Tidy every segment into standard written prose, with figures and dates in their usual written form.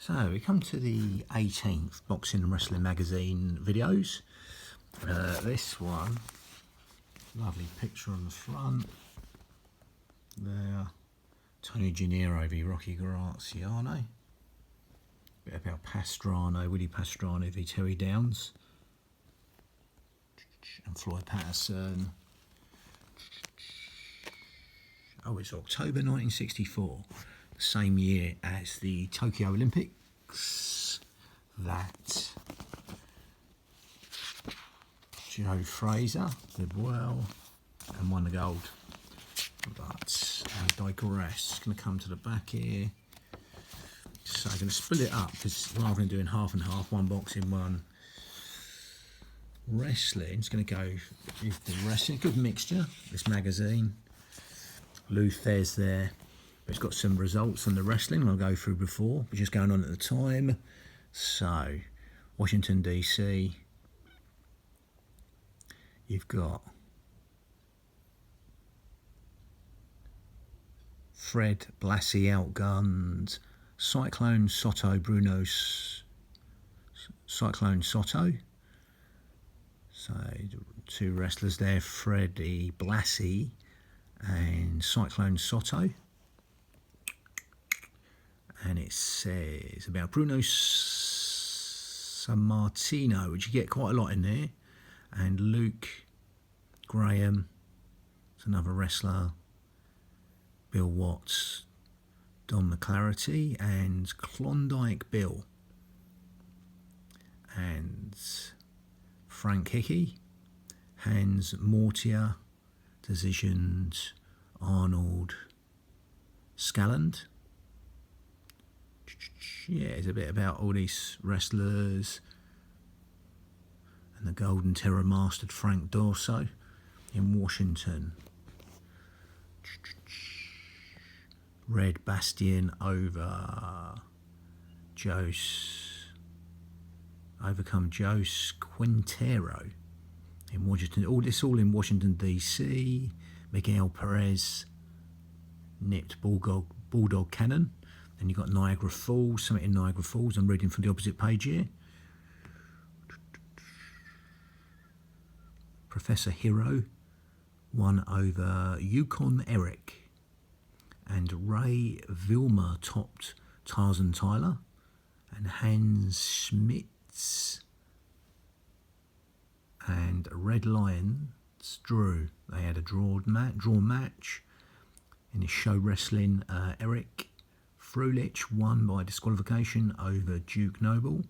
So we come to the 18th Boxing and Wrestling Magazine videos. This one, lovely picture on the front. There, Tony Gennaro v Rocky Graziano. Bit about Pastrano, Willie Pastrano v Terry Downs. And Floyd Patterson. Oh, it's October 1964. The same year as the Tokyo Olympics that Joe Fraser did well and won the gold. But I digress. It's going to come to the back here. So I'm going to split it up because rather than doing half and half, one boxing, one wrestling, it's going to go with the wrestling. Good mixture, this magazine. Luthez there. It's got some results on the wrestling I'll go through before, which is going on at the time. So, Washington DC, you've got Fred Blassie outgunned Cyclone Soto, Cyclone Soto. So, two wrestlers there, Freddie Blassie and Cyclone Soto. And it says about Bruno Sammartino, which you get quite a lot in there, and Luke Graham, it's another wrestler, Bill Watts, Don McClarity, and Klondike Bill, and Frank Hickey, Hans Mortier, Decisions, Arnold Scalland. Yeah, it's a bit about all these wrestlers and the Golden Terror mastered Frank Dorso in Washington. Red Bastion overcome Joe Quintero in Washington. All in Washington DC. Miguel Perez nipped Bulldog Cannon. Then you've got Niagara Falls, something in Niagara Falls. I'm reading from the opposite page here. Professor Hero won over Yukon Eric. And Ray Vilma topped Tarzan Tyler. And Hans Schmitz and Red Lions drew. They had a draw match. In his show wrestling, Eric Frulich won by disqualification over Duke Noble,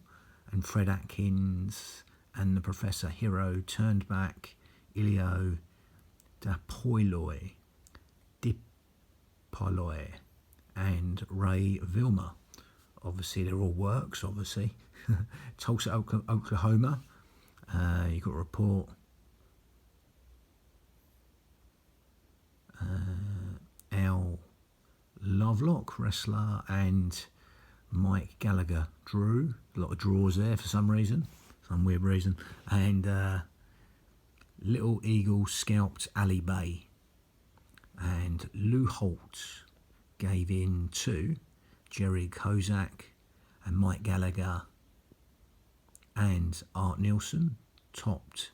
and Fred Atkins and the Professor Hero turned back Ilio Dipolloi and Ray Vilma. Obviously, they're all works, obviously. Tulsa, Oklahoma. You got a report. Al Lovelock, wrestler, and Mike Gallagher drew. A lot of draws there for some reason, some weird reason. And Little Eagle scalped Ali Bay. And Lou Holt gave in to Jerry Kozak and Mike Gallagher. And Art Nielsen topped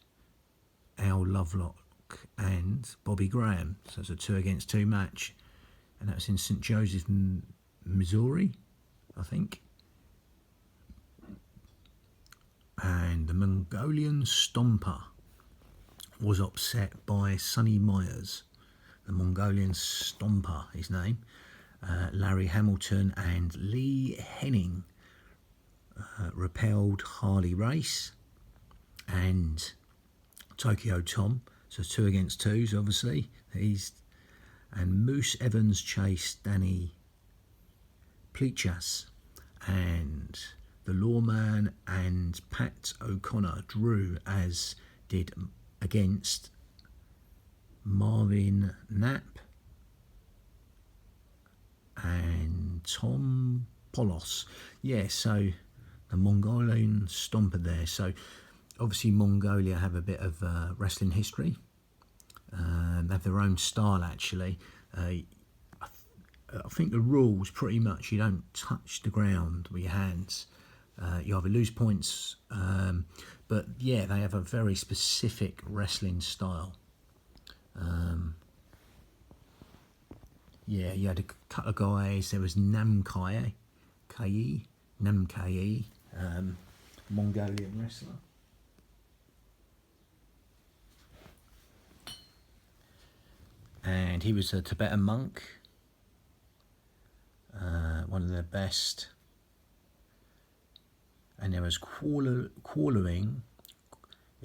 Al Lovelock and Bobby Graham. So it's a 2-against-2 match. And that was in St. Joseph, Missouri, I think. And the Mongolian Stomper was upset by Sonny Myers. The Mongolian Stomper, his name. Larry Hamilton and Lee Henning repelled Harley Race and Tokyo Tom. So 2-against-2s, obviously. And Moose Evans chased Danny Plechas, and the Lawman and Pat O'Connor drew, as did against Marvin Knapp and Tom Polos. Yeah, so the Mongolian Stomper there. So obviously Mongolia have a bit of wrestling history. They have their own style, actually. I think the rules pretty much you don't touch the ground with your hands. You either lose points, but yeah, they have a very specific wrestling style. Yeah, you had a couple of guys. There was Namkai, Mongolian wrestler. And he was a Tibetan monk, one of the best. And there was Quarling,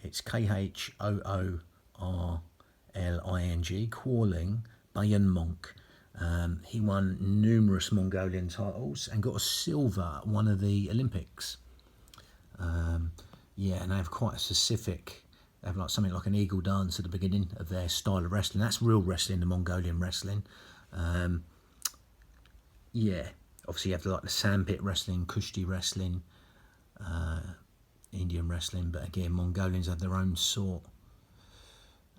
it's Khoorling, Quarling, Bayan monk. He won numerous Mongolian titles and got a silver at one of the Olympics. Yeah, and they have quite a specific, they have like something like an eagle dance at the beginning of their style of wrestling. That's real wrestling, the Mongolian wrestling. Yeah, obviously you have like the sandpit wrestling, Kushti wrestling, Indian wrestling, but again, Mongolians have their own sort.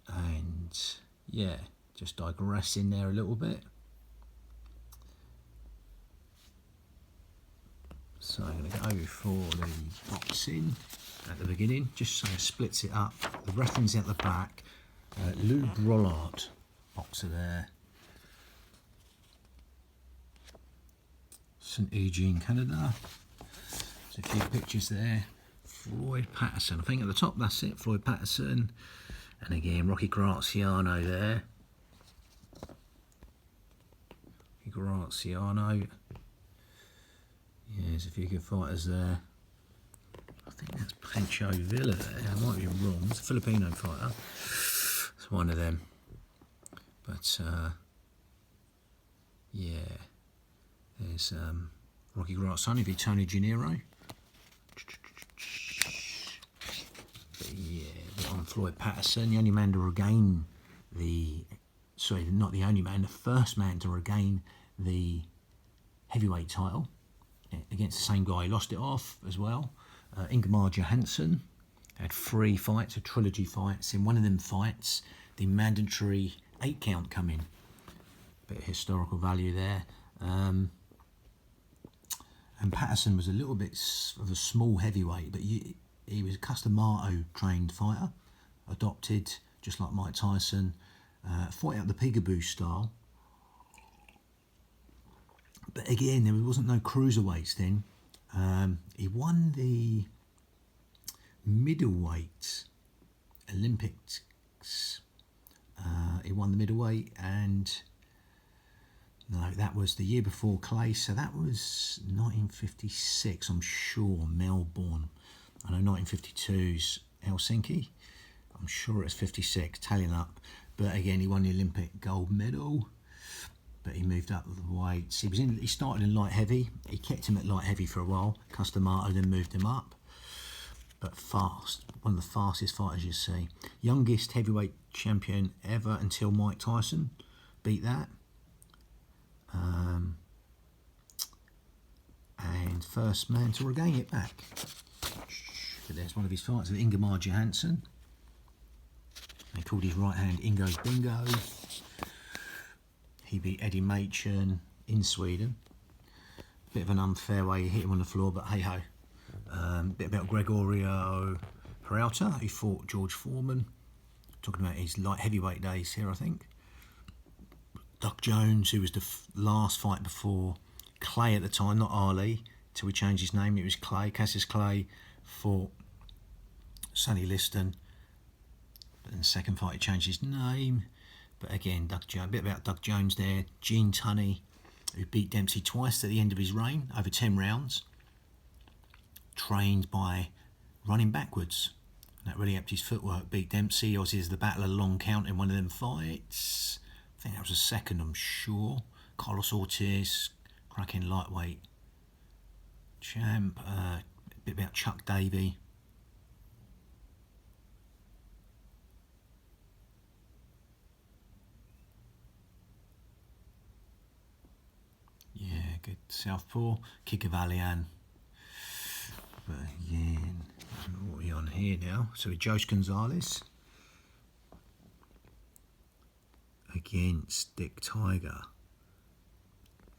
And yeah, just digressing there a little bit. So I'm going to go for the boxing at the beginning, just so it splits it up. The wrestling's at the back. Lou Brollard, boxer there. St. Eugene, Canada. There's a few pictures there. Floyd Patterson, I think at the top that's it, Floyd Patterson. And again, Rocky Graziano there. Graziano. Yeah, there's a few good fighters there. I think that's Pancho Villa there. I might be wrong. It's a Filipino fighter. It's one of them. But yeah, there's Rocky Graziano v Tony Gennaro. But yeah, but on Floyd Patterson, the only man to regain the, sorry, not the only man, the first man to regain the heavyweight title against the same guy. He lost it off as well. Ingemar Johansson had 3 fights, a trilogy fights. In one of them fights, the mandatory 8 count come in. Bit of historical value there. And Patterson was a little bit of a small heavyweight, but he was a Customato trained fighter, adopted just like Mike Tyson, fought out the peekaboo style. But again, there wasn't no cruiserweights then. He won the middleweight Olympics. He won the middleweight, and no, that was the year before Clay, so that was 1956, I'm sure, Melbourne. I know 1952's Helsinki. I'm sure it's 56, tallying up. But again, he won the Olympic gold medal. But he moved up the weights. He started in light heavy. He kept him at light heavy for a while. Customato then moved him up. But fast, one of the fastest fighters you see. Youngest heavyweight champion ever until Mike Tyson beat that. And first man to regain it back. But there's one of his fights with Ingemar Johansson. They called his right hand Ingo's Bingo. He beat Eddie Machen in Sweden. Bit of an unfair way, he hit him on the floor, but hey ho. Bit about Gregorio Peralta, who fought George Foreman. Talking about his light heavyweight days here, I think. Duck Jones, who was the last fight before Clay at the time, not Ali, till we changed his name. It was Clay. Cassius Clay fought Sonny Liston. But in the second fight, he changed his name. But again, Duck Jones, a bit about Duck Jones there. Gene Tunney, who beat Dempsey twice at the end of his reign, over 10 rounds. Trained by running backwards. And that really helped his footwork. Beat Dempsey. Obviously, there's the Battle of Long Count in one of them fights. I think that was a second, I'm sure. Carlos Ortiz, cracking lightweight champ. A bit about Chuck Davey. Yeah, good southpaw. Kikavalian. But again, what are we on here now? So with Jose Gonzalez against Dick Tiger.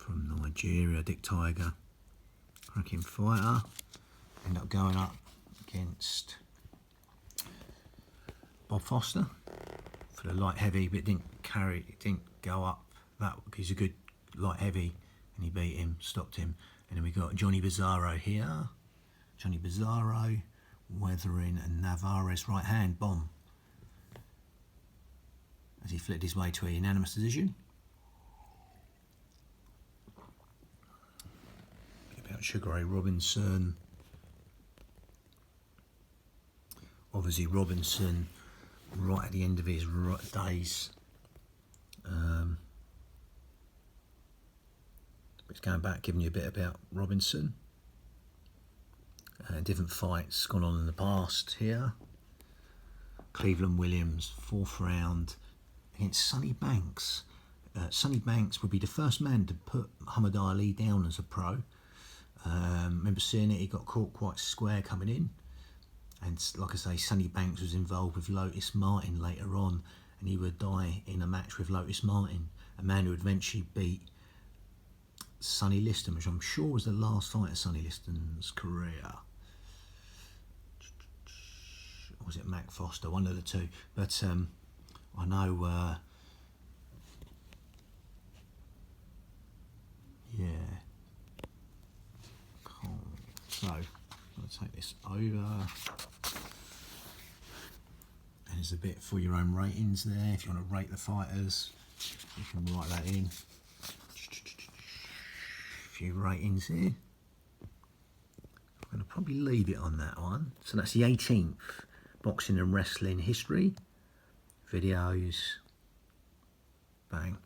from Nigeria, Dick Tiger, cracking fighter. End up going up against Bob Foster for the light heavy, but it didn't go up that. He's a good light heavy, and he beat him, stopped him. And then we got Johnny Bizarro here. Johnny Bizarro, weathering and Navarez right hand bomb as he flicked his way to a unanimous decision. About Sugar Ray Robinson. Obviously Robinson right at the end of his days. It's going back, giving you a bit about Robinson. Different fights gone on in the past here. Cleveland Williams, 4th round against Sonny Banks. Sonny Banks would be the first man to put Muhammad Ali down as a pro. Remember seeing it, he got caught quite square coming in. And like I say, Sonny Banks was involved with Lotus Martin later on, and he would die in a match with Lotus Martin, a man who would eventually beat Sonny Liston, which I'm sure was the last fight of Sonny Liston's career. Or was it Mac Foster? One of the two. But I know, yeah. Cool. So, I'm going to take this over. And there's a bit for your own ratings there. If you want to rate the fighters, you can write that in. Few ratings here. I'm going to probably leave it on that one. So that's the 18th Boxing and Wrestling History videos. Bang.